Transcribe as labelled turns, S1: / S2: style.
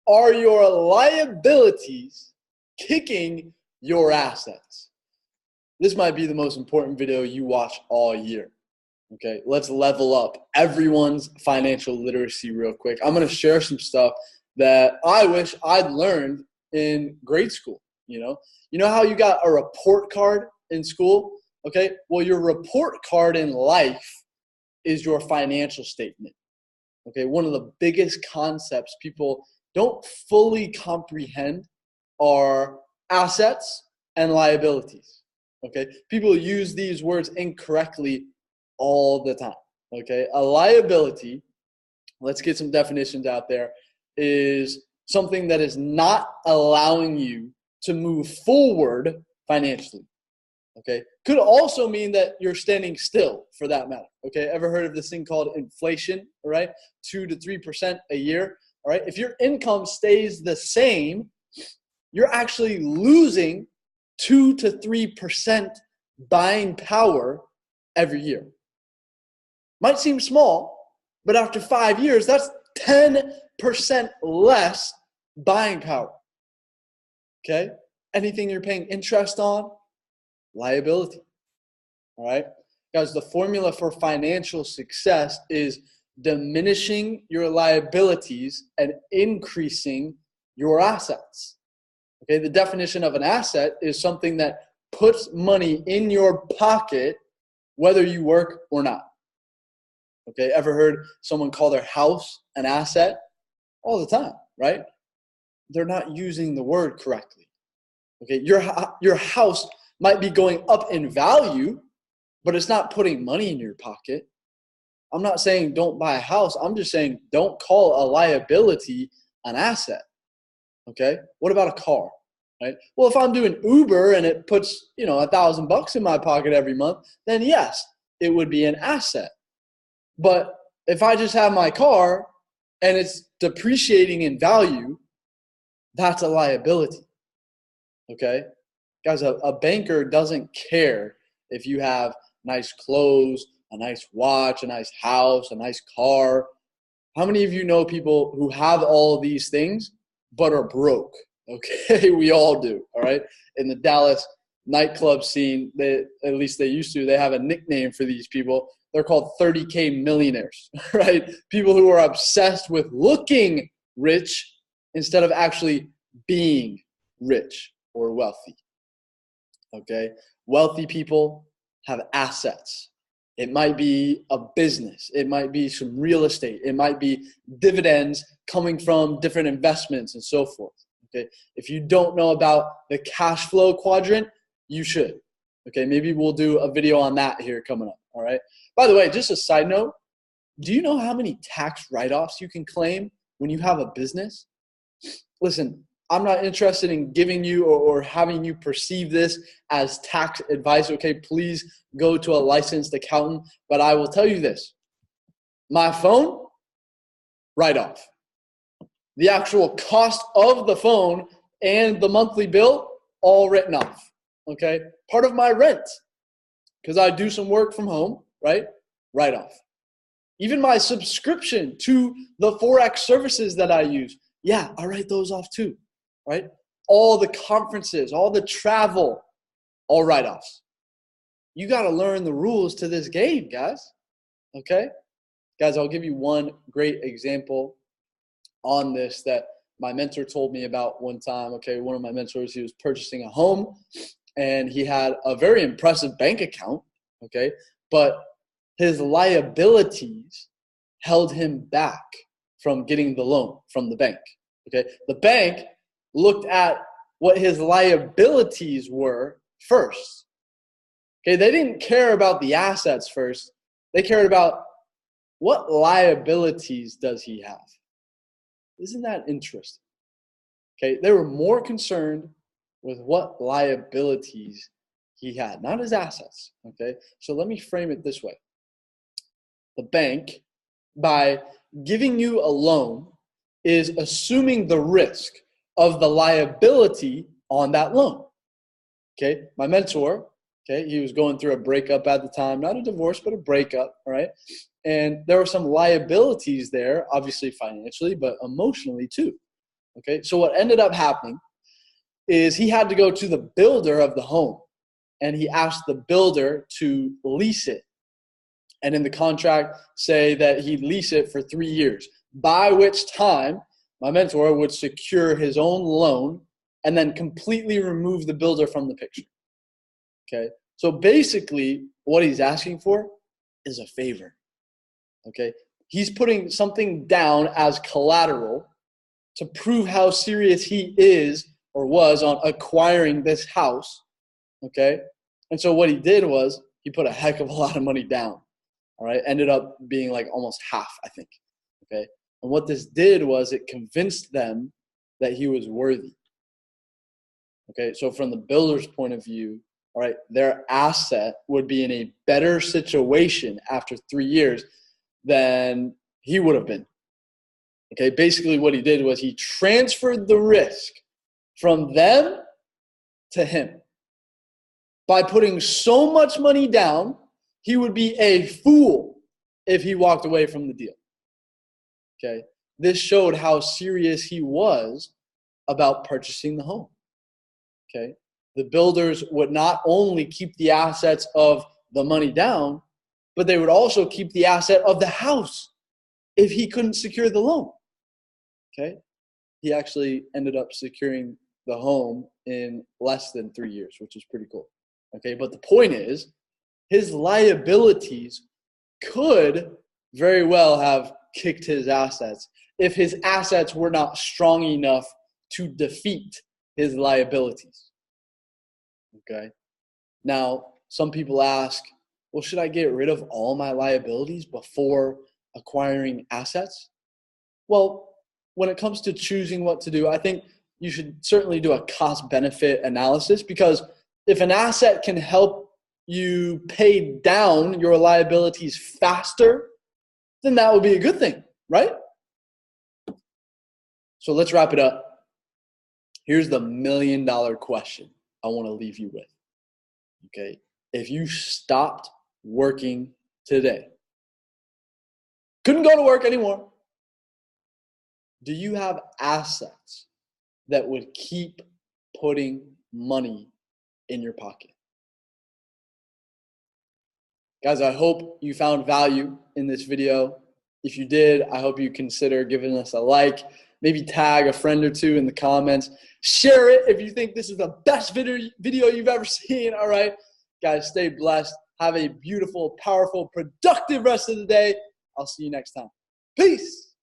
S1: Are your liabilities kicking your assets? This might be the most important video you watch all year. Okay, let's level up everyone's financial literacy real quick. I'm going to share some stuff that I wish I'd learned in grade school. You know how you got a report card in school? Okay, well, your report card in life is your financial statement. Okay, one of the biggest concepts people don't fully comprehend are assets and liabilities. Okay, people use these words incorrectly all the time. Okay, a liability, let's get some definitions out there, is something that is not allowing you to move forward financially. Okay, could also mean that you're standing still, for that matter. Okay, ever heard of this thing called inflation? All right, 2 to 3% a year. All right, if your income stays the same, you're actually losing 2 to 3% buying power every year. Might seem small, but after 5 years, that's 10% less buying power. Okay, anything you're paying interest on, liability. All right, guys, the formula for financial success is diminishing your liabilities and increasing your assets. Okay, the definition of an asset is something that puts money in your pocket whether you work or not. Okay, ever heard someone call their house an asset? All the time, right? They're not using the word correctly. Okay, your house might be going up in value, but it's not putting money in your pocket. I'm not saying don't buy a house. I'm just saying don't call a liability an asset. Okay? What about a car? Right? Well, if I'm doing Uber and it puts, $1,000 in my pocket every month, then yes, it would be an asset. But if I just have my car and it's depreciating in value, that's a liability. Okay? Guys, a banker doesn't care if you have nice clothes, a nice watch, a nice house, a nice car. How many of you know people who have all these things but are broke? Okay, we all do, all right? In the Dallas nightclub scene, at least they used to, they have a nickname for these people. They're called 30K millionaires, right? People who are obsessed with looking rich instead of actually being rich or wealthy. Okay, wealthy people have assets. It might be a business. It might be some real estate. It might be dividends coming from different investments and so forth. Okay, if you don't know about the cash flow quadrant, you should. Okay, maybe we'll do a video on that here coming up. All right. By the way, just a side note, do you know how many tax write-offs you can claim when you have a business? Listen, I'm not interested in giving you or having you perceive this as tax advice. Okay, please go to a licensed accountant. But I will tell you this. My phone, write-off. The actual cost of the phone and the monthly bill, all written off. Okay, part of my rent, because I do some work from home, right? Write-off. Even my subscription to the Forex services that I use, yeah, I write those off too. Right? All the conferences, all the travel, all write-offs. You got to learn the rules to this game, guys. Okay? Guys, I'll give you one great example on this that my mentor told me about one time. Okay, one of my mentors, he was purchasing a home and he had a very impressive bank account, okay? But his liabilities held him back from getting the loan from the bank, okay? The bank looked at what his liabilities were first. Okay, they didn't care about the assets first. They cared about what liabilities does he have. Isn't that interesting? Okay, they were more concerned with what liabilities he had, not his assets. Okay, so let me frame it this way. The bank, by giving you a loan, is assuming the risk of the liability on that loan. Okay, my mentor, okay, he was going through a breakup at the time, not a divorce, but a breakup, all right? And there were some liabilities there, obviously financially, but emotionally too. Okay, so what ended up happening is he had to go to the builder of the home, and he asked the builder to lease it. And in the contract, say that he'd lease it for 3 years, by which time my mentor would secure his own loan and then completely remove the builder from the picture. Okay, so basically what he's asking for is a favor. Okay, he's putting something down as collateral to prove how serious he is or was on acquiring this house. Okay, and so what he did was he put a heck of a lot of money down. All right, ended up being like almost half, I think. Okay, and what this did was it convinced them that he was worthy. Okay, so from the builder's point of view, all right, their asset would be in a better situation after 3 years than he would have been. Okay, basically what he did was he transferred the risk from them to him. By putting so much money down, he would be a fool if he walked away from the deal. Okay, this showed how serious he was about purchasing the home. Okay, the builders would not only keep the assets of the money down, but they would also keep the asset of the house if he couldn't secure the loan. Okay, he actually ended up securing the home in less than 3 years, which is pretty cool. Okay, but the point is, his liabilities could very well have kicked his assets if his assets were not strong enough to defeat his liabilities. Okay, now some people ask, well, should I get rid of all my liabilities before acquiring assets? Well, when it comes to choosing what to do, I think you should certainly do a cost-benefit analysis, because if an asset can help you pay down your liabilities faster, then that would be a good thing, right? So let's wrap it up. Here's the $1 million question I want to leave you with. Okay, if you stopped working today, couldn't go to work anymore, do you have assets that would keep putting money in your pocket? Guys, I hope you found value in this video. If you did, I hope you consider giving us a like, maybe tag a friend or two in the comments. Share it if you think this is the best video you've ever seen. All right, guys, stay blessed. Have a beautiful, powerful, productive rest of the day. I'll see you next time. Peace.